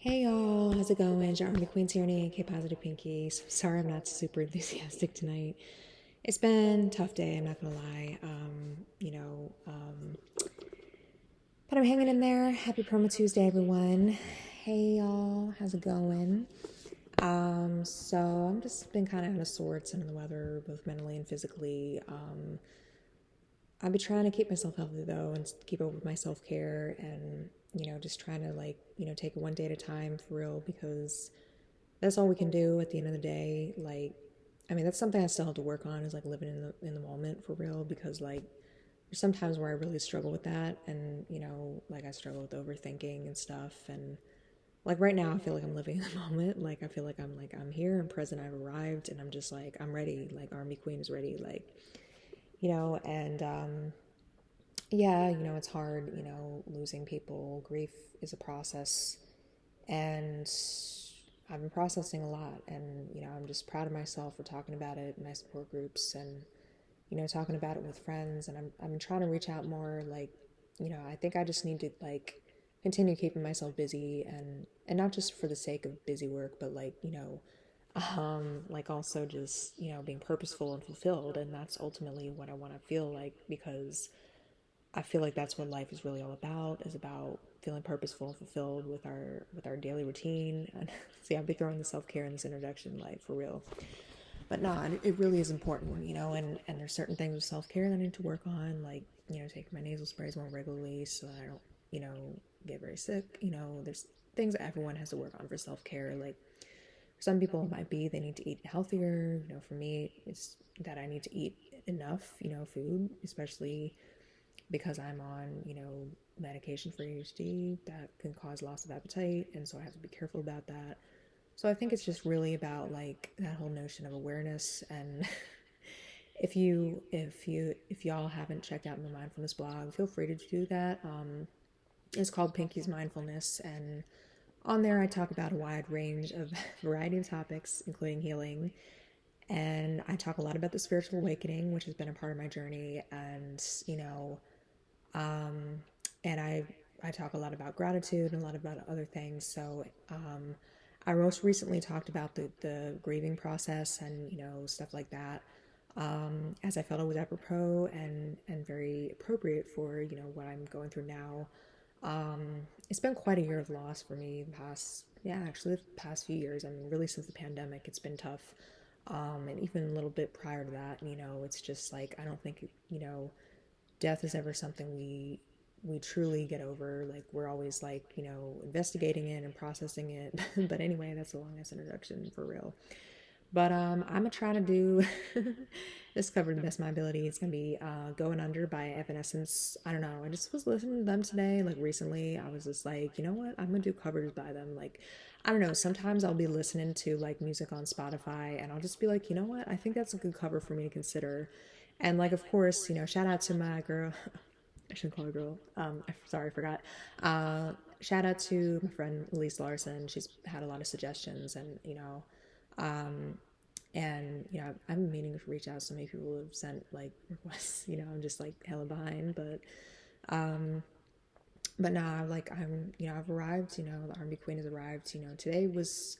Hey y'all, how's it going? It's your Army Queen Tyranny, K Positive Pinky. So sorry I'm not super enthusiastic tonight. It's been a tough day, I'm not gonna lie. But I'm hanging in there. Happy Promo Tuesday, everyone. Hey y'all, how's it going? So I'm just been kind of out of sorts under the weather, both mentally and physically. I've been trying to keep myself healthy though, and keep up with my self care, and just trying to take it one day at a time for real, because that's all we can do at the end of the day. That's something I still have to work on, is like living in the moment for real, because there's sometimes where I really struggle with that, and I struggle with overthinking and stuff, and like right now I feel like I'm living in the moment. Like I feel like I'm here, I'm present, I've arrived, and I'm just like I'm ready. Like Army Queen is ready. And yeah, it's hard. Losing people, grief is a process, and I've been processing a lot, and I'm just proud of myself for talking about it in my support groups, and talking about it with friends, and I'm trying to reach out more. I think I just need to continue keeping myself busy, and not just for the sake of busy work, but also just being purposeful and fulfilled, and that's ultimately what I want to feel like, because I feel like that's what life is really all about, is about feeling purposeful and fulfilled with our daily routine. And see, I'll be throwing the self-care in this introduction, like for real. But no, it really is important, and there's certain things with self-care that I need to work on, like, taking my nasal sprays more regularly so that I don't, get very sick. There's things that everyone has to work on for self-care. Like for some people it might be they need to eat healthier. For me, it's that I need to eat enough, food, especially because I'm on, medication for ADHD that can cause loss of appetite, and so I have to be careful about that. So I think it's just really about like that whole notion of awareness. And if y'all haven't checked out my mindfulness blog, feel free to do that. It's called Pinky's Mindfulness, and on there I talk about a wide range of variety of topics, including healing, and I talk a lot about the spiritual awakening, which has been a part of my journey, and um, and I talk a lot about gratitude and a lot about other things. So I most recently talked about the grieving process, and stuff like that, as I felt it was apropos and very appropriate for what I'm going through now. It's been quite a year of loss for me. The past few years. I mean, really since the pandemic, it's been tough. And even a little bit prior to that, it's just like I don't think death is ever something we truly get over. Like we're always investigating it and processing it. But anyway, that's a long ass introduction for real. But I'm gonna try to do this cover to the best of my ability. It's gonna be Going Under by Evanescence. I don't know, I just was listening to them today, like recently. I was just like, you know what, I'm gonna do covers by them. Like, I don't know, sometimes I'll be listening to like music on Spotify, and I'll just be like, you know what, I think that's a good cover for me to consider. And like, of course, shout out to my girl. I shouldn't call her girl. Sorry, I forgot. Shout out to my friend Elise Larson. She's had a lot of suggestions, and um, I've been meaning to reach out. So many people have sent like requests. I'm just like hella behind, um, but nah, like I've arrived. The Army Queen has arrived. Today was.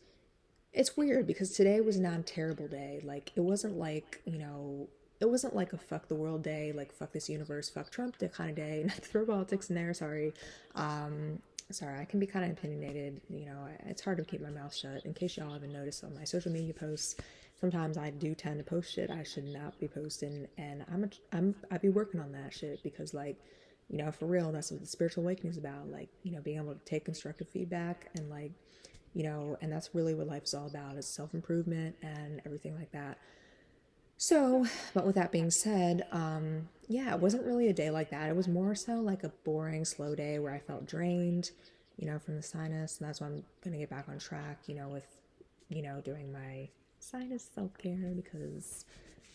It's weird because today was not a terrible day. Like it wasn't like it wasn't like a fuck the world day, like fuck this universe, fuck Trump kind of day. Not to throw politics in there, sorry. Um, Sorry, I can be kind of opinionated. It's hard to keep my mouth shut. In case y'all haven't noticed on my social media posts, sometimes I do tend to post shit I should not be posting, and I be working on that shit, because for real, that's what the spiritual awakening is about. Like, being able to take constructive feedback, and and that's really what life is all about, is self-improvement and everything like that. So, but with that being said, yeah, it wasn't really a day like that. It was more so like a boring, slow day where I felt drained, from the sinus. And that's why I'm going to get back on track, with, doing my sinus self-care, because,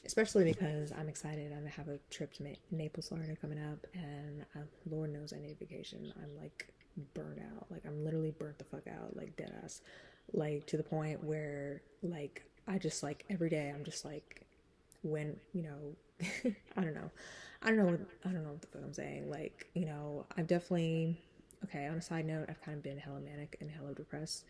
especially because I'm excited. I have a trip to Naples, Florida coming up, and Lord knows I need a vacation. I'm like burnt out. Like I'm literally burnt the fuck out, like dead ass. Like to the point where I just every day I'm just when I don't know, I don't know what the fuck I'm saying. I've definitely okay, on a side note, I've kind of been hella manic and hella depressed.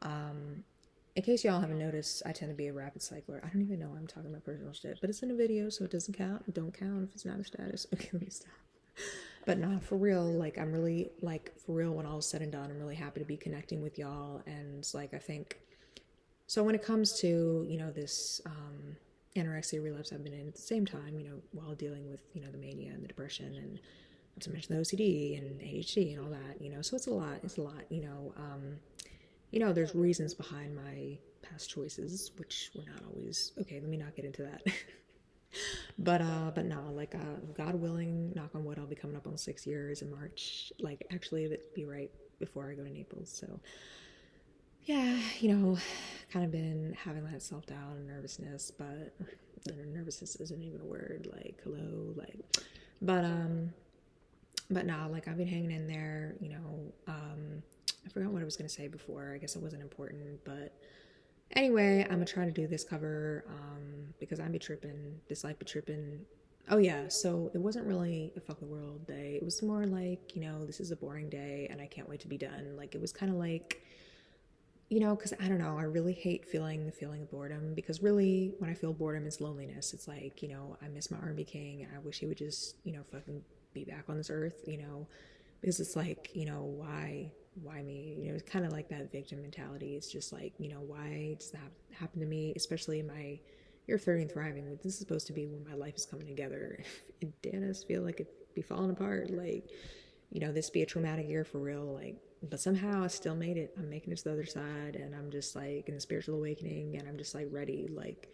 In case y'all haven't noticed, I tend to be a rapid cycler. I don't even know why I'm talking about personal shit, but it's in a video, so it doesn't count. Don't count if it's not a status. Okay, let me stop. But nah, for real, like, I'm really, like, for real, when all is said and done, I'm really happy to be connecting with y'all. And, like, I think, so when it comes to, this anorexia relapse I've been in at the same time, while dealing with, the mania and the depression, and not to mention the OCD and ADHD and all that, so it's a lot, there's reasons behind my past choices, which were not always, okay, let me not get into that. But no, like, God willing, knock on wood, I'll be coming up on 6 years in March, like, actually, it'd be right before I go to Naples, so, yeah, kind of been having that self-doubt and nervousness, but nervousness isn't even a word, like, hello, like, but no, like, I've been hanging in there, I forgot what I was going to say before. I guess it wasn't important, but anyway, I'm gonna try to do this cover, because I be tripping, this life be tripping. Oh yeah, so it wasn't really a fuck the world day. It was more like, this is a boring day and I can't wait to be done. Like, it was kind of like, because I don't know, I really hate feeling the feeling of boredom, because really, when I feel boredom, it's loneliness. It's like, I miss my R&B king. I wish he would just, fucking be back on this earth, because it's like, why me? It's kind of like that victim mentality. It's just like, why does that happen to me? Especially in my year 30 and thriving. This is supposed to be when my life is coming together. And damn, I just feel like it'd be falling apart. Like, this be a traumatic year for real. Like, but somehow I still made it. I'm making it to the other side, and I'm just like in the spiritual awakening, and I'm just like ready. Like,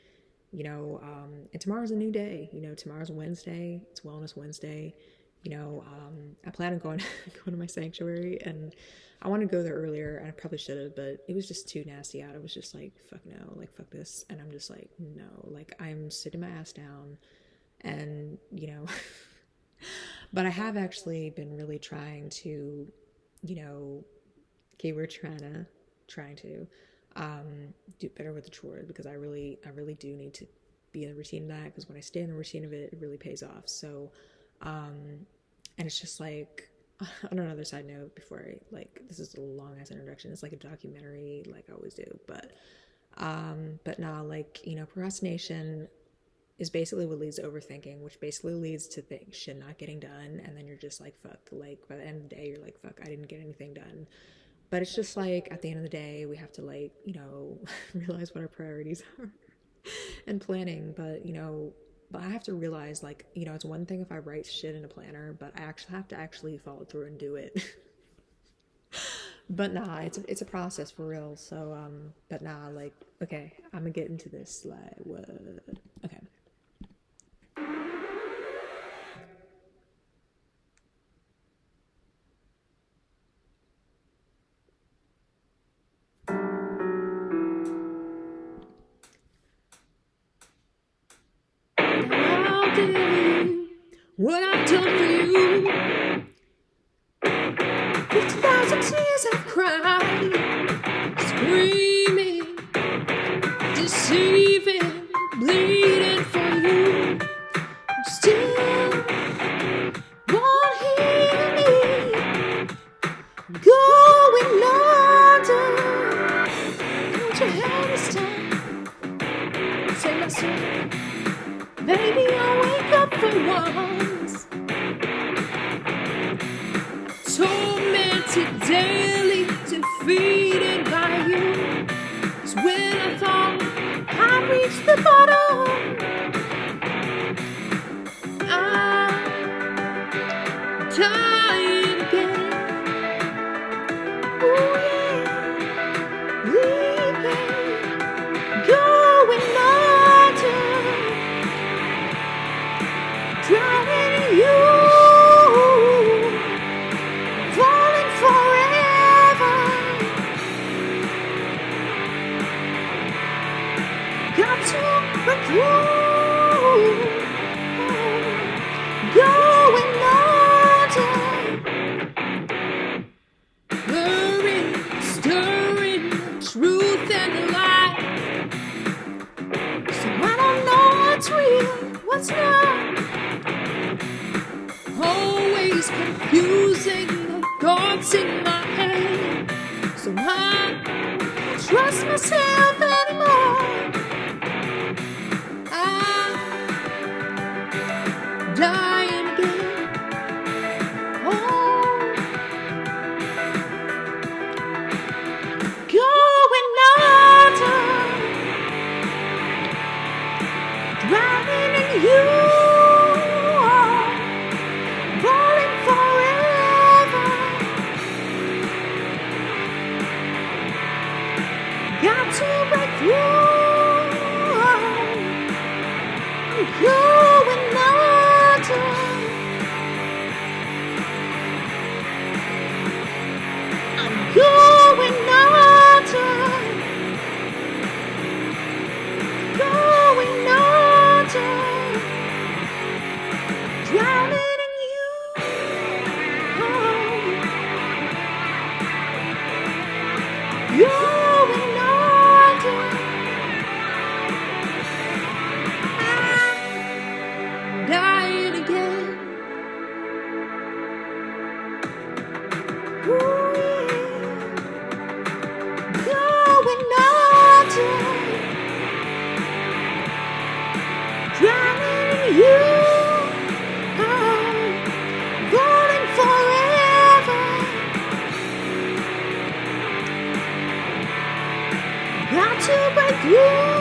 and tomorrow's a new day. Tomorrow's Wednesday. It's Wellness Wednesday. I plan on going to my sanctuary, and I wanted to go there earlier, and I probably should have, but it was just too nasty out. I was just like, fuck no, like, fuck this. And I'm just like, no, like, I'm sitting my ass down, and, but I have actually been really trying to, keyword trying to do better with the chores, because I really do need to be in the routine of that, because when I stay in the routine of it, it really pays off. So, and it's just like, on another side note, before this is a long ass introduction, it's like a documentary, like I always do, but no, like, procrastination is basically what leads to overthinking, which basically leads to shit not getting done, and then you're just like, fuck, like, by the end of the day, you're like, fuck, I didn't get anything done. But it's just like, at the end of the day, we have to, like, realize what our priorities are and planning, but I have to realize, like, it's one thing if I write shit in a planner, but I actually have to actually follow through and do it. But nah, it's a process for real. So, but nah, like, okay, I'm gonna get into this, like, what? Okay. I'll do what I've done for you. 50,000 tears I've cried, screaming, deceiving, bleeding for you. You still won't hear me going under. Hold your hand this time. Say my song. Baby, I'll wake up for once. Tormented daily, defeated by you. 'Cause when I thought I reached the bottom, I'm dying again. Ooh yeah, leaving, going under, drowning you. Got to break through, going under, burning, stirring, truth and lie. So I don't know what's real, what's not. Always confusing the thoughts thoughts in my head, so I don't trust myself anymore. I'm dying again. Oh, going under, drowning in you, falling forever. Got to break through. I'm going under. I'm going under. Going under. Drowning in you. Going under. I'm dying again. Ooh, yeah. Going under. Drowning in you. Falling forever. Got to break through.